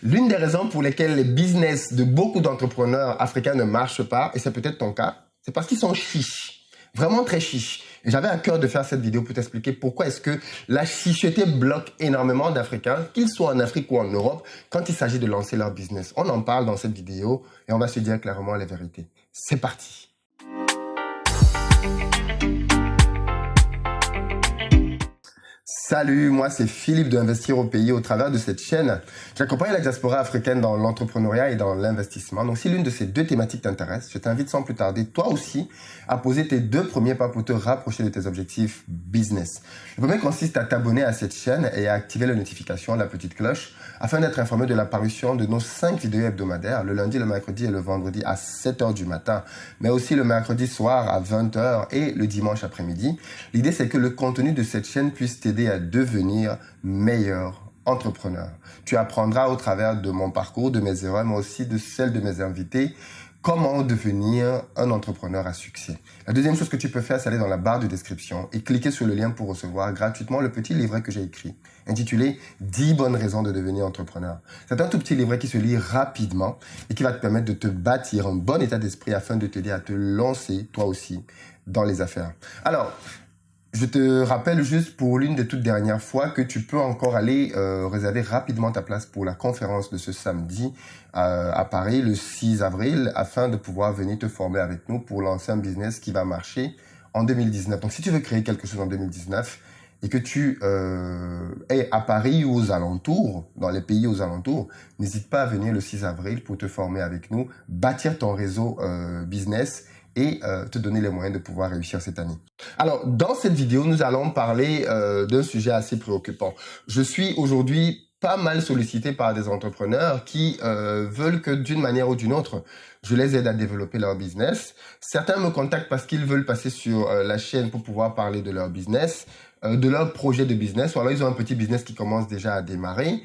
L'une des raisons pour lesquelles les business de beaucoup d'entrepreneurs africains ne marchent pas, et c'est peut-être ton cas, c'est parce qu'ils sont chiches. Vraiment très chiches. Et j'avais à cœur de faire cette vidéo pour t'expliquer pourquoi est-ce que la chicheté bloque énormément d'Africains, qu'ils soient en Afrique ou en Europe, quand il s'agit de lancer leur business. On en parle dans cette vidéo et on va se dire clairement la vérité. C'est parti. Salut, moi c'est Philippe de Investir au pays. Au travers de cette chaîne, j'accompagne la diaspora africaine dans l'entrepreneuriat et dans l'investissement. Donc si l'une de ces deux thématiques t'intéresse, je t'invite sans plus tarder, toi aussi, à poser tes deux premiers pas pour te rapprocher de tes objectifs business. Le premier consiste à t'abonner à cette chaîne et à activer la notification, la petite cloche, afin d'être informé de la parution de nos 5 vidéos hebdomadaires, le lundi, le mercredi et le vendredi à 7h du matin, mais aussi le mercredi soir à 20h et le dimanche après-midi. L'idée, c'est que le contenu de cette chaîne puisse t'aider à devenir meilleur entrepreneur. Tu apprendras au travers de mon parcours, de mes erreurs, mais aussi de celles de mes invités, comment devenir un entrepreneur à succès. La deuxième chose que tu peux faire, c'est aller dans la barre de description et cliquer sur le lien pour recevoir gratuitement le petit livret que j'ai écrit, intitulé « 10 bonnes raisons de devenir entrepreneur ». C'est un tout petit livret qui se lit rapidement et qui va te permettre de te bâtir un bon état d'esprit afin de t'aider à te lancer, toi aussi, dans les affaires. Alors, je te rappelle juste pour l'une des toutes dernières fois que tu peux encore aller réserver rapidement ta place pour la conférence de ce samedi à Paris, le 6 avril, afin de pouvoir venir te former avec nous pour lancer un business qui va marcher en 2019. Donc, si tu veux créer quelque chose en 2019 et que tu es à Paris ou aux alentours, dans les pays aux alentours, n'hésite pas à venir le 6 avril pour te former avec nous, bâtir ton réseau business et te donner les moyens de pouvoir réussir cette année. Alors, dans cette vidéo, nous allons parler d'un sujet assez préoccupant. Je suis aujourd'hui pas mal sollicité par des entrepreneurs qui veulent que d'une manière ou d'une autre, je les aide à développer leur business. Certains me contactent parce qu'ils veulent passer sur la chaîne pour pouvoir parler de leur business, de leur projet de business, ou alors ils ont un petit business qui commence déjà à démarrer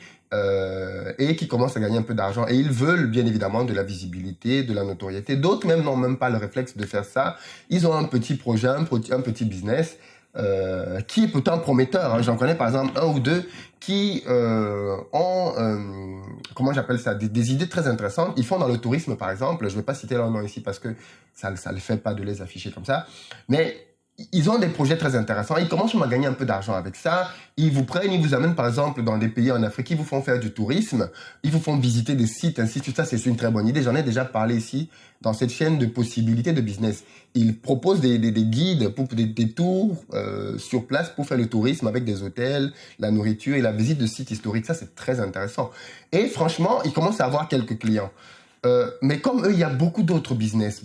et qui commence à gagner un peu d'argent. Et ils veulent bien évidemment de la visibilité, de la notoriété. D'autres même n'ont même pas le réflexe de faire ça. Ils ont un petit projet, un petit business qui est pourtant prometteur. Hein. J'en connais par exemple un ou deux qui ont, comment j'appelle ça, des idées très intéressantes. Ils font dans le tourisme par exemple. Je ne vais pas citer leur nom ici parce que ça ne le fait pas de les afficher comme ça. Mais ils ont des projets très intéressants. Ils commencent à gagner un peu d'argent avec ça. Ils vous prennent, ils vous amènent par exemple dans des pays en Afrique, ils vous font faire du tourisme, ils vous font visiter des sites, ainsi de suite. Ça, c'est une très bonne idée. J'en ai déjà parlé ici dans cette chaîne de possibilités de business. Ils proposent des guides, pour des tours sur place pour faire le tourisme avec des hôtels, la nourriture et la visite de sites historiques. Ça, c'est très intéressant. Et franchement, ils commencent à avoir quelques clients. Mais comme eux, il y a beaucoup d'autres business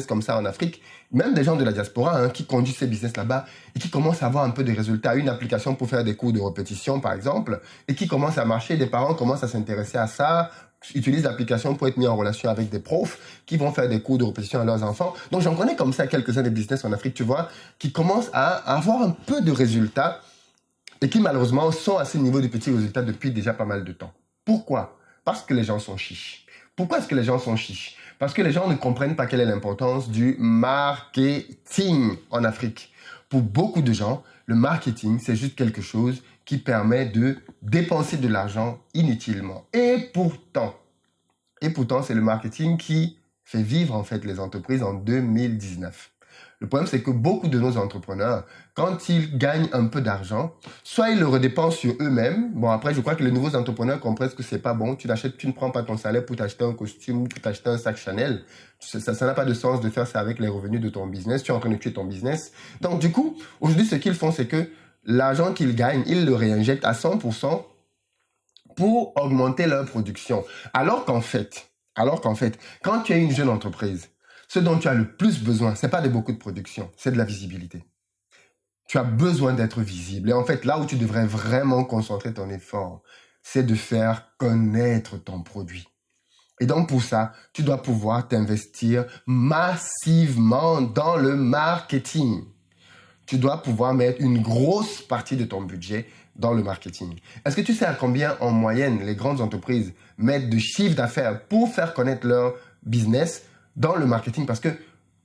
comme ça en Afrique, même des gens de la diaspora qui conduisent ces business là-bas et qui commencent à avoir un peu de résultats. Une application pour faire des cours de répétition, par exemple, et qui commence à marcher. Des parents commencent à s'intéresser à ça, utilisent l'application pour être mis en relation avec des profs qui vont faire des cours de répétition à leurs enfants. Donc, j'en connais comme ça quelques-uns des business en Afrique, tu vois, qui commencent à avoir un peu de résultats et qui, malheureusement, sont à ce niveau de petits résultats depuis déjà pas mal de temps. Pourquoi? Parce que les gens sont chiches. Pourquoi est-ce que les gens sont chiches? Parce que les gens ne comprennent pas quelle est l'importance du marketing en Afrique. Pour beaucoup de gens, le marketing, c'est juste quelque chose qui permet de dépenser de l'argent inutilement. Et pourtant, c'est le marketing qui fait vivre en fait les entreprises en 2019. Le problème, c'est que beaucoup de nos entrepreneurs, quand ils gagnent un peu d'argent, soit ils le redépensent sur eux-mêmes. Bon, après, je crois que les nouveaux entrepreneurs comprennent que c'est pas bon. Tu ne prends pas ton salaire pour t'acheter un costume ou pour t'acheter un sac Chanel. Ça n'a pas de sens de faire ça avec les revenus de ton business. Tu es en train de tuer ton business. Donc, du coup, aujourd'hui, ce qu'ils font, c'est que l'argent qu'ils gagnent, ils le réinjectent à 100% pour augmenter leur production. Alors qu'en fait, quand tu es une jeune entreprise, ce dont tu as le plus besoin, c'est pas de beaucoup de production, c'est de la visibilité. Tu as besoin d'être visible. Et en fait, là où tu devrais vraiment concentrer ton effort, c'est de faire connaître ton produit. Et donc, pour ça, tu dois pouvoir t'investir massivement dans le marketing. Tu dois pouvoir mettre une grosse partie de ton budget dans le marketing. Est-ce que tu sais à combien, en moyenne, les grandes entreprises mettent de chiffre d'affaires pour faire connaître leur business dans le marketing? Parce que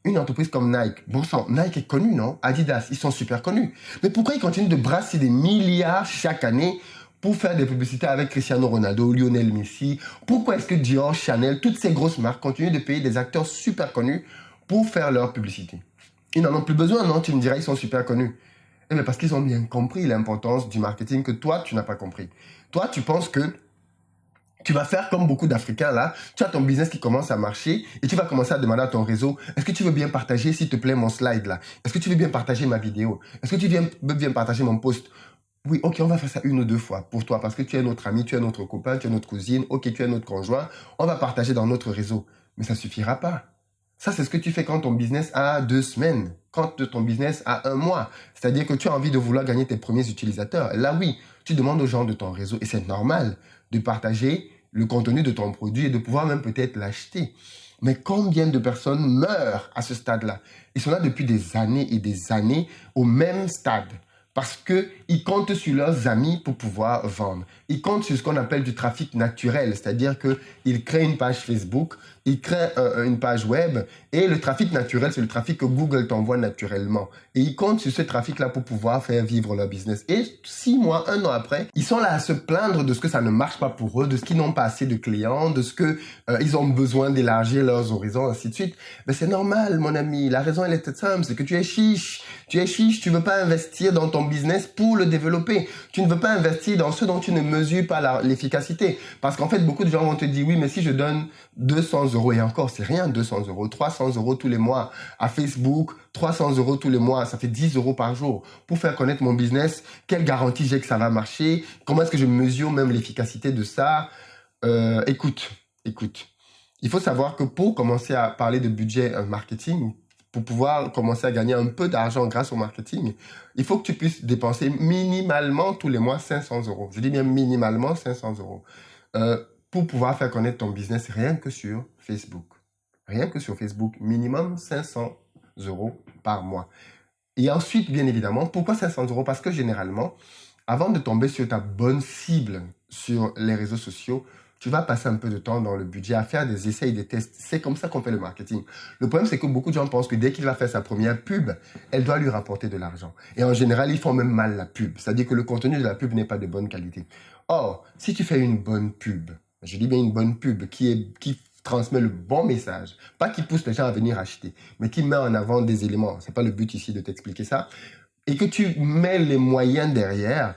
une entreprise comme Nike, bon sang, Nike est connue, non? Adidas, ils sont super connus. Mais pourquoi ils continuent de brasser des milliards chaque année pour faire des publicités avec Cristiano Ronaldo, Lionel Messi? Pourquoi est-ce que Dior, Chanel, toutes ces grosses marques continuent de payer des acteurs super connus pour faire leur publicité? Ils n'en ont plus besoin, non? Tu me diras, ils sont super connus. Eh bien, parce qu'ils ont bien compris l'importance du marketing que toi, tu n'as pas compris. Toi, tu penses que tu vas faire comme beaucoup d'Africains là, tu as ton business qui commence à marcher et tu vas commencer à demander à ton réseau, est-ce que tu veux bien partager, s'il te plaît, mon slide là? Est-ce que tu veux bien partager ma vidéo? Est-ce que tu veux bien partager mon post? Oui, ok, on va faire ça 1 ou 2 fois pour toi parce que tu es notre ami, tu es notre copain, tu es notre cousine, ok, tu es notre conjoint, on va partager dans notre réseau. Mais ça suffira pas. Ça, c'est ce que tu fais quand ton business a 2 semaines, quand ton business a 1 mois. C'est-à-dire que tu as envie de vouloir gagner tes premiers utilisateurs. Là, oui, tu demandes aux gens de ton réseau, et c'est normal, de partager le contenu de ton produit et de pouvoir même peut-être l'acheter. Mais combien de personnes meurent à ce stade-là? Ils sont là depuis des années et des années au même stade. Parce qu'ils comptent sur leurs amis pour pouvoir vendre. Ils comptent sur ce qu'on appelle du trafic naturel, c'est-à-dire qu'ils créent une page Facebook, ils créent une page web, et le trafic naturel, c'est le trafic que Google t'envoie naturellement. Et ils comptent sur ce trafic-là pour pouvoir faire vivre leur business. Et 6 mois, 1 an après, ils sont là à se plaindre de ce que ça ne marche pas pour eux, de ce qu'ils n'ont pas assez de clients, de ce qu'ils ont besoin d'élargir leurs horizons, ainsi de suite. Mais c'est normal, mon ami. La raison, elle est toute simple, c'est que tu es chiche. Tu es chiche, tu ne veux pas investir dans ton business pour le développer. Tu ne veux pas investir dans ce dont tu ne mesures pas l'efficacité. Parce qu'en fait, beaucoup de gens vont te dire, oui, mais si je donne 200 €, et encore, c'est rien, 200 €, 300 € tous les mois à Facebook, 300 € tous les mois, ça fait 10 € par jour. Pour faire connaître mon business, quelle garantie j'ai que ça va marcher? Comment est-ce que je mesure même l'efficacité de ça? Écoute. Il faut savoir que pour commencer à parler de budget marketing, pour pouvoir commencer à gagner un peu d'argent grâce au marketing, il faut que tu puisses dépenser minimalement tous les mois 500 €. Je dis bien minimalement 500 € pour pouvoir faire connaître ton business rien que sur Facebook. Rien que sur Facebook, minimum 500 € par mois. Et ensuite, bien évidemment, pourquoi 500 €? Parce que généralement, avant de tomber sur ta bonne cible sur les réseaux sociaux, tu vas passer un peu de temps dans le budget à faire des essais et des tests. C'est comme ça qu'on fait le marketing. Le problème, c'est que beaucoup de gens pensent que dès qu'il va faire sa première pub, elle doit lui rapporter de l'argent. Et en général, ils font même mal la pub. C'est-à-dire que le contenu de la pub n'est pas de bonne qualité. Or, si tu fais une bonne pub, je dis bien une bonne pub qui transmet le bon message, pas qui pousse les gens à venir acheter, mais qui met en avant des éléments. C'est pas le but ici de t'expliquer ça. Et que tu mets les moyens derrière,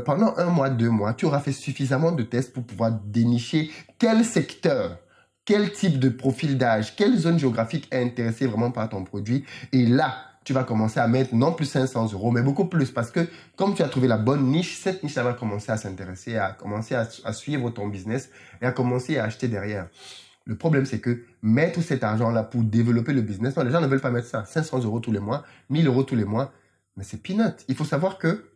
pendant 1 mois, 2 mois, tu auras fait suffisamment de tests pour pouvoir dénicher quel secteur, quel type de profil d'âge, quelle zone géographique est intéressée vraiment par ton produit. Et là, tu vas commencer à mettre non plus 500 €, mais beaucoup plus. Parce que comme tu as trouvé la bonne niche, cette niche, ça va commencer à s'intéresser, à commencer à suivre ton business et à commencer à acheter derrière. Le problème, c'est que mettre cet argent-là pour développer le business, non, les gens ne veulent pas mettre ça. 500 € tous les mois, 1000 € tous les mois, mais c'est peanut. Il faut savoir que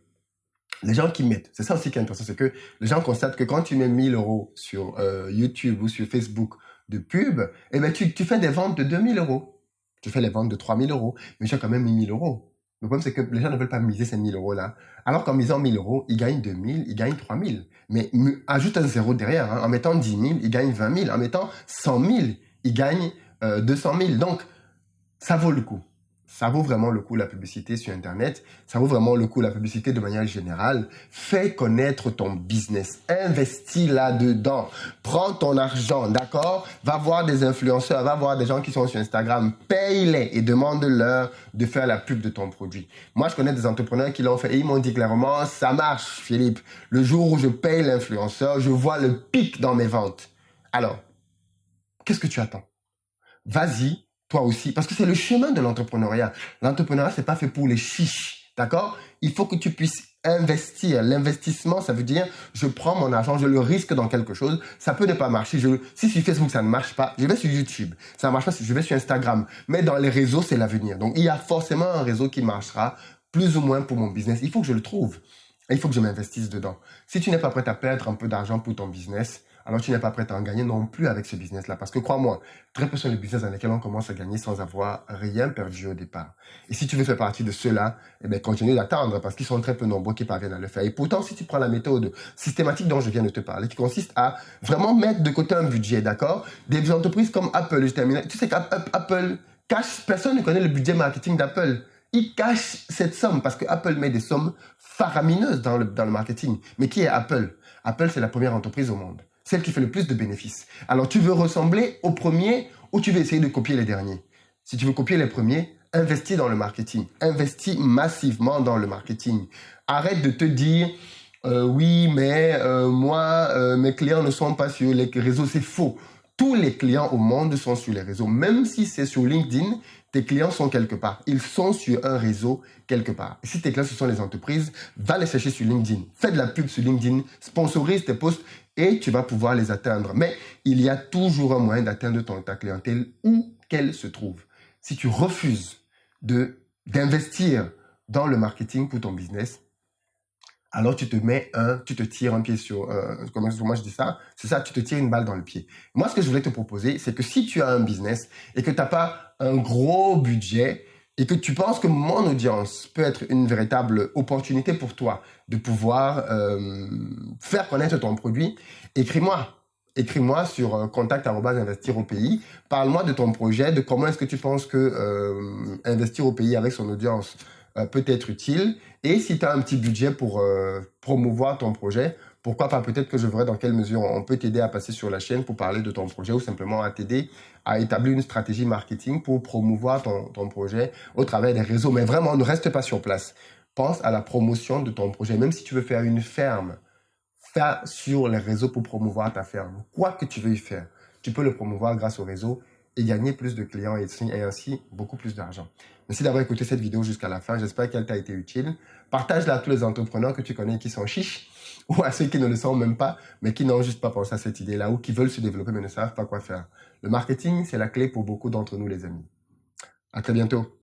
les gens qui mettent, c'est ça aussi qui est intéressant, c'est que les gens constatent que quand tu mets 1000 € sur YouTube ou sur Facebook de pub, eh ben tu fais des ventes de 2000 €. Tu fais les ventes de 3000 €, mais tu as quand même mis 1000 €. Le problème, c'est que les gens ne veulent pas miser ces 1000 € là. Alors qu'en misant 1000 €, ils gagnent 2000, ils gagnent 3000. Mais ajoute un zéro derrière. Hein. En mettant 10 000, ils gagnent 20 000. En mettant 100 000, ils gagnent 200 000. Donc, ça vaut le coup. Ça vaut vraiment le coup la publicité sur Internet. Ça vaut vraiment le coup la publicité de manière générale. Fais connaître ton business. Investis là-dedans. Prends ton argent, d'accord? Va voir des influenceurs, va voir des gens qui sont sur Instagram. Paye-les et demande-leur de faire la pub de ton produit. Moi, je connais des entrepreneurs qui l'ont fait et ils m'ont dit clairement, ça marche, Philippe. Le jour où je paye l'influenceur, je vois le pic dans mes ventes. Alors, qu'est-ce que tu attends? Vas-y. Toi aussi, parce que c'est le chemin de l'entrepreneuriat. L'entrepreneuriat, c'est pas fait pour les chiches, d'accord? Il faut que tu puisses investir. L'investissement, ça veut dire, je prends mon argent, je le risque dans quelque chose. Ça peut ne pas marcher. Si sur Facebook, ça ne marche pas, je vais sur YouTube. Ça ne marche pas, je vais sur Instagram. Mais dans les réseaux, c'est l'avenir. Donc, il y a forcément un réseau qui marchera plus ou moins pour mon business. Il faut que je le trouve. Et il faut que je m'investisse dedans. Si tu n'es pas prêt à perdre un peu d'argent pour ton business, alors tu n'es pas prêt à en gagner non plus avec ce business-là. Parce que crois-moi, très peu sont les business dans lesquels on commence à gagner sans avoir rien perdu au départ. Et si tu veux faire partie de ceux-là, eh bien, continue d'attendre parce qu'ils sont très peu nombreux qui parviennent à le faire. Et pourtant, si tu prends la méthode systématique dont je viens de te parler, qui consiste à vraiment mettre de côté un budget, d'accord? Des entreprises comme Apple, je termine. Tu sais qu'Apple cache, personne ne connaît le budget marketing d'Apple. ils cachent cette somme parce que Apple met des sommes faramineuses dans le marketing. Mais qui est Apple? Apple, c'est la première entreprise au monde. Celle qui fait le plus de bénéfices. Alors, tu veux ressembler aux premiers ou tu veux essayer de copier les derniers? Si tu veux copier les premiers, investis dans le marketing. Investis massivement dans le marketing. Arrête de te dire, oui, mais moi, mes clients ne sont pas sur les réseaux. C'est faux. Tous les clients au monde sont sur les réseaux. Même si c'est sur LinkedIn, tes clients sont quelque part. Ils sont sur un réseau quelque part. Et si tes clients, ce sont les entreprises, va les chercher sur LinkedIn. Fais de la pub sur LinkedIn, sponsorise tes posts et tu vas pouvoir les atteindre. Mais il y a toujours un moyen d'atteindre ta clientèle où qu'elle se trouve. Si tu refuses d'investir dans le marketing pour ton business, alors tu te tires un pied sur, comment je dis ça? C'est ça, tu te tires une balle dans le pied. Moi, ce que je voulais te proposer, c'est que si tu as un business et que tu n'as pas un gros budget et que tu penses que mon audience peut être une véritable opportunité pour toi de pouvoir faire connaître ton produit, écris-moi. Écris-moi sur contact@investir au pays. Parle-moi de ton projet, de comment est-ce que tu penses que investir au pays avec son audience peut être utile. Et si tu as un petit budget pour promouvoir ton projet, pourquoi pas, peut-être que je verrai dans quelle mesure on peut t'aider à passer sur la chaîne pour parler de ton projet ou simplement à t'aider à établir une stratégie marketing pour promouvoir ton projet au travers des réseaux. Mais vraiment, ne reste pas sur place. Pense à la promotion de ton projet. Même si tu veux faire une ferme, fais sur les réseaux pour promouvoir ta ferme. Quoi que tu veuilles faire, tu peux le promouvoir grâce au réseau et gagner plus de clients et ainsi beaucoup plus d'argent. Merci d'avoir écouté cette vidéo jusqu'à la fin. J'espère qu'elle t'a été utile. Partage-la à tous les entrepreneurs que tu connais qui sont chiches ou à ceux qui ne le sont même pas, mais qui n'ont juste pas pensé à cette idée-là ou qui veulent se développer mais ne savent pas quoi faire. Le marketing, c'est la clé pour beaucoup d'entre nous, les amis. À très bientôt.